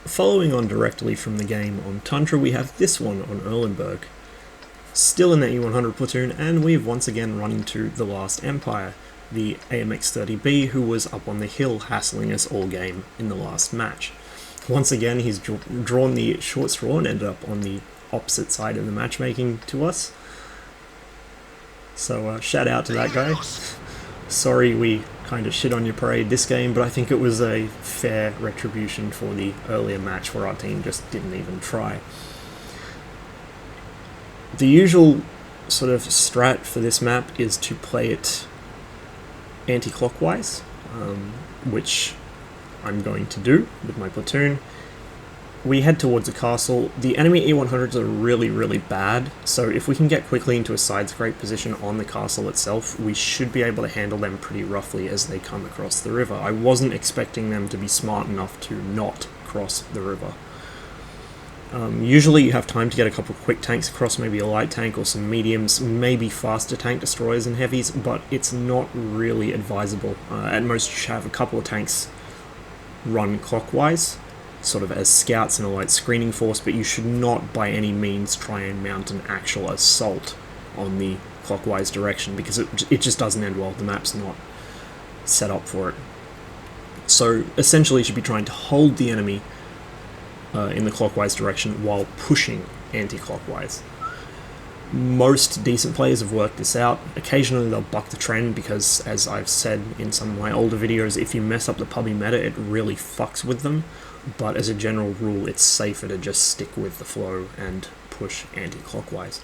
following on directly from the game on Tundra, we have this one on Erlenberg. Still in the E100 platoon, and we've once again run into the last Empire, the AMX-30B, who was up on the hill hassling us all game in the last match. Once again, he's drawn the short straw and ended up on the opposite side of the matchmaking to us. So shout out to that guy. Sorry we kind of shit on your parade this game, but I think it was a fair retribution for the earlier match where our team just didn't even try. The usual sort of strat for this map is to play it anti-clockwise, which I'm going to do with my platoon. We head towards a castle. The enemy E100s are really bad, so if we can get quickly into a side scrape position on the castle itself, we should be able to handle them pretty roughly as they come across the river. I wasn't expecting them to be smart enough to not cross the river. Usually you have time to get a couple of quick tanks across, maybe a light tank or some mediums, maybe faster tank destroyers and heavies, but it's not really advisable. At most you should have a couple of tanks run clockwise, sort of as scouts and a light screening force, but you should not by any means try and mount an actual assault on the clockwise direction, because it just doesn't end well. The map's not set up for it. So essentially you should be trying to hold the enemy in the clockwise direction while pushing anti-clockwise. Most decent players have worked this out. Occasionally they'll buck the trend because, as I've said in some of my older videos, if you mess up the pubby meta, it really fucks with them. But as a general rule, it's safer to just stick with the flow and push anti-clockwise.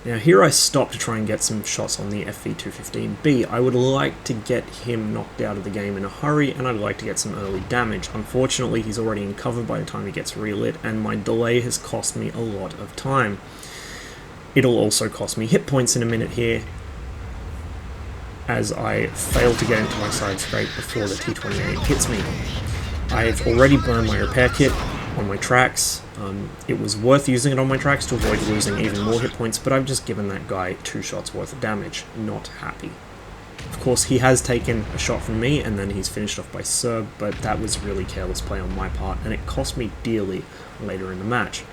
Now here I stopped to try and get some shots on the FV215B. I would like to get him knocked out of the game in a hurry, and I'd like to get some early damage. Unfortunately, he's already in cover by the time he gets relit, and my delay has cost me a lot of time. It'll also cost me hit points in a minute here, as I fail to get into my side scrape before the T28 hits me. I've already burned my repair kit on my tracks. It was worth using it on my tracks to avoid losing even more hit points, but I've just given that guy 2 shots worth of damage. Not happy. Of course, he has taken a shot from me, and then he's finished off by Serb, but that was really careless play on my part, and it cost me dearly later in the match.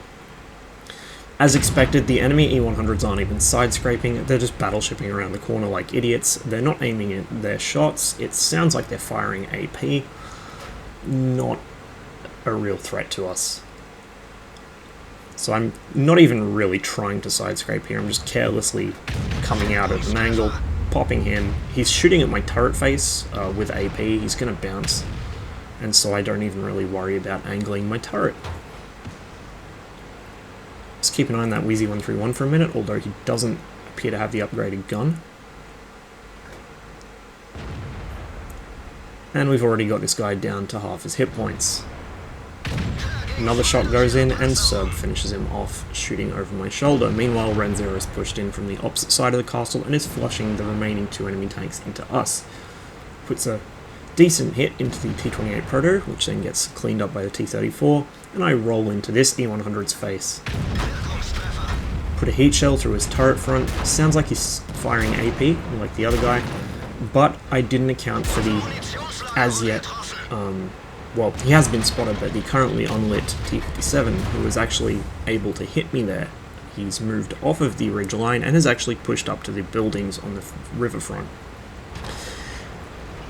As expected, the enemy E100s aren't even side-scraping, they're just battleshipping around the corner like idiots. They're not aiming at their shots, it sounds like they're firing AP. Not a real threat to us. So I'm not even really trying to side-scrape here, I'm just carelessly coming out at an angle, popping him. He's shooting at my turret face with AP, he's going to bounce, and so I don't even really worry about angling my turret. Just keep an eye on that Wheezy 131 for a minute, although he doesn't appear to have the upgraded gun. And we've already got this guy down to half his hit points. Another shot goes in, and Serb finishes him off, shooting over my shoulder. Meanwhile, Renzero is pushed in from the opposite side of the castle and is flushing the remaining 2 enemy tanks into us. Puts a decent hit into the T28 Proto, which then gets cleaned up by the T34, and I roll into this E100's face. Put a heat shell through his turret front. Sounds like he's firing AP, like the other guy, but I didn't account for the as yet, well, he has been spotted, but the currently unlit T57, who was actually able to hit me there. He's moved off of the ridge line and has actually pushed up to the buildings on the riverfront.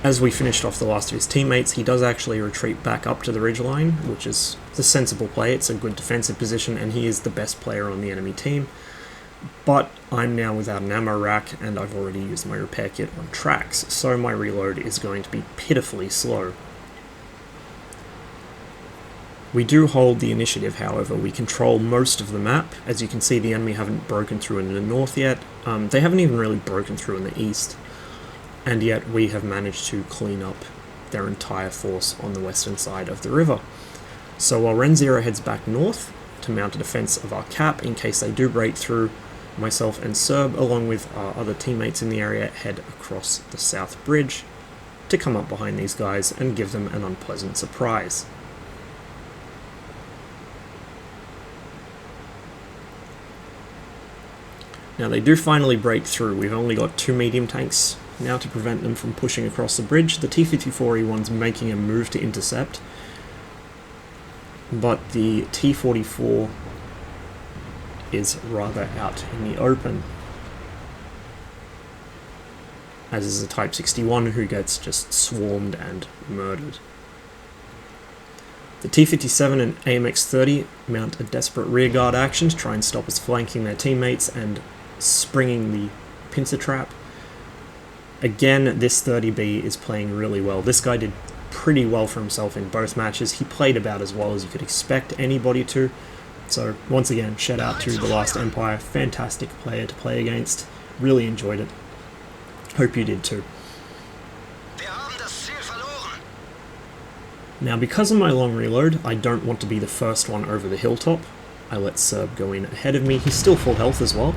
As we finished off the last of his teammates, he does actually retreat back up to the ridge line, which is the sensible play. It's a good defensive position, and he is the best player on the enemy team. But I'm now without an ammo rack, and I've already used my repair kit on tracks, so my reload is going to be pitifully slow. We do hold the initiative, however. We control most of the map. As you can see, the enemy haven't broken through in the north yet. They haven't even really broken through in the east. And yet we have managed to clean up their entire force on the western side of the river. So while Renzero heads back north to mount a defense of our cap in case they do break through, myself and Serb, along with our other teammates in the area, head across the south bridge to come up behind these guys and give them an unpleasant surprise. Now they do finally break through. We've only got 2 medium tanks now to prevent them from pushing across the bridge. The T-54E1's making a move to intercept. but the T-44 is rather out in the open, as is the Type 61, who gets just swarmed and murdered. The T-57 and AMX-30 mount a desperate rearguard action to try and stop us flanking their teammates and springing the pincer trap. Again, this 30B is playing really well. This guy did pretty well for himself in both matches. He played about as well as you could expect anybody to. So once again, shout out to The Last Empire. Fantastic player to play against. Really enjoyed it. Hope you did too. Now, because of my long reload, I don't want to be the first one over the hilltop. I let Serb go in ahead of me. He's still full health as well,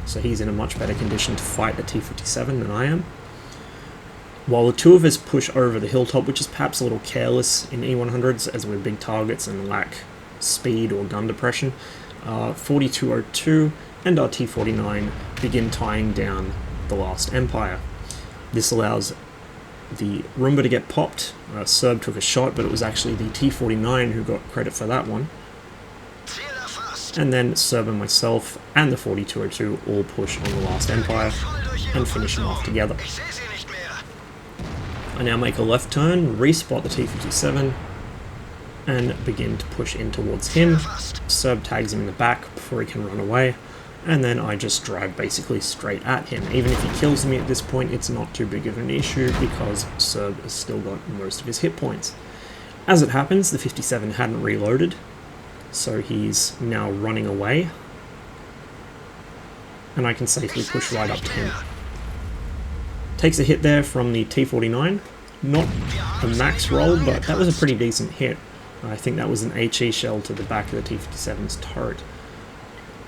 so he's in a much better condition to fight a T-57 than I am. While the two of us push over the hilltop, which is perhaps a little careless in E100s as we're big targets and lack speed or gun depression, 4202 and our T-49 begin tying down the Last Empire. This allows the Roomba to get popped. Serb took a shot, but it was actually the T-49 who got credit for that one. And then Serb and myself and the 4202 all push on the Last Empire and finish him off together. I now make a left turn, respot the T-57, and begin to push in towards him. Serb tags him in the back before he can run away, and then I just drive basically straight at him. Even if he kills me at this point, it's not too big of an issue because Serb has still got most of his hit points. As it happens, the 57 hadn't reloaded, so he's now running away, and I can safely push right up to him. Takes a hit there from the T-49, not a max roll, but that was a pretty decent hit. I think that was an HE shell to the back of the T-57's turret.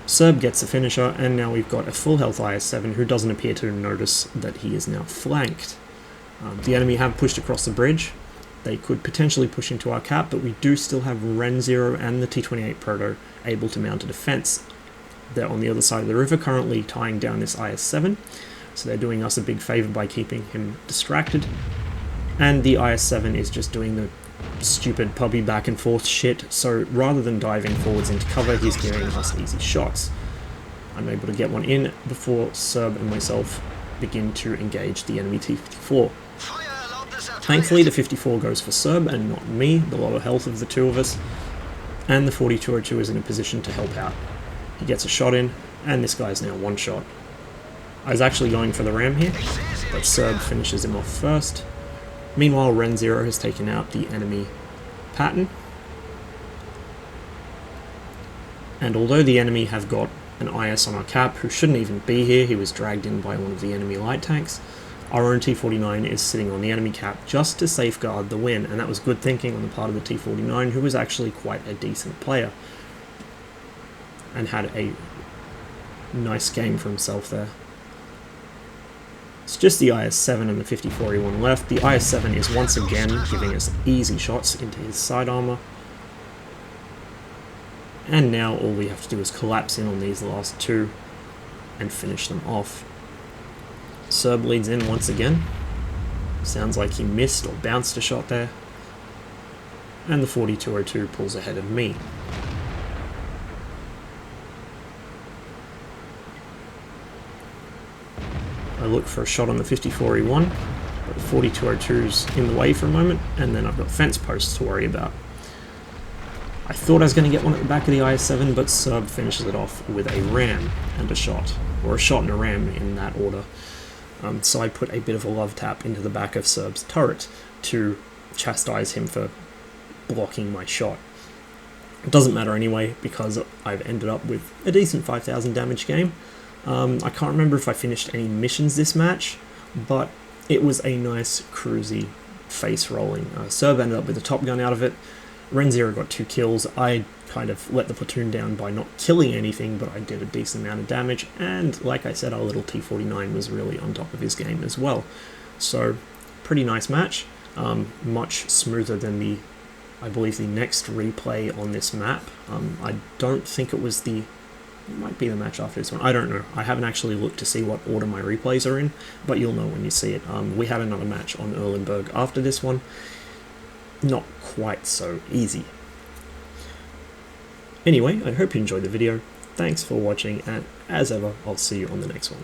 Serb gets the finisher, and now we've got a full health IS-7 who doesn't appear to notice that he is now flanked. The enemy have pushed across the bridge. They could potentially push into our cap, but we do still have Ren 0 and the T-28 Proto able to mount a defense. They're on the other side of the river currently tying down this IS-7, so they're doing us a big favor by keeping him distracted. And the IS-7 is just doing the stupid puppy back and forth shit, so rather than diving forwards into cover, he's giving us easy shots. I'm able to get one in before Serb and myself begin to engage the enemy T-54. Thankfully, the 54 goes for Serb and not me, the lower health of the two of us, and the 4202 is in a position to help out. He gets a shot in, and this guy's now one shot. I was actually going for the ram here, but Serb finishes him off first. Meanwhile, Ren 0 has taken out the enemy Patton, and although the enemy have got an IS on our cap who shouldn't even be here, he was dragged in by one of the enemy light tanks, our own T-49 is sitting on the enemy cap just to safeguard the win, and that was good thinking on the part of the T-49, who was actually quite a decent player and had a nice game for himself there. It's just the IS-7 and the 54 E1 left. The IS-7 is once again giving us easy shots into his side armor. And now all we have to do is collapse in on these last two and finish them off. Serb leads in once again. Sounds like he missed or bounced a shot there. And the 4202 pulls ahead of me. I look for a shot on the 54 E1, but the 4202's in the way for a moment, and then I've got fence posts to worry about. I thought I was going to get one at the back of the IS-7, but Serb finishes it off with a ram and a shot, or a shot and a ram in that order. So I put a bit of a love tap into the back of Serb's turret to chastise him for blocking my shot. It doesn't matter anyway, because I've ended up with a decent 5,000 damage game. I can't remember if I finished any missions this match, but it was a nice cruisy face rolling. Serb ended up with a top gun out of it. Ren 0 got 2 kills. I kind of let the platoon down by not killing anything, but I did a decent amount of damage, and like I said, our little T-49 was really on top of his game as well. So, pretty nice match. Much smoother than I believe the next replay on this map. I don't think it was it might be the match after this one. I don't know. I haven't actually looked to see what order my replays are in, but you'll know when you see it. We had another match on Erlenberg after this one. Not quite so easy. Anyway, I hope you enjoyed the video. Thanks for watching, and as ever, I'll see you on the next one.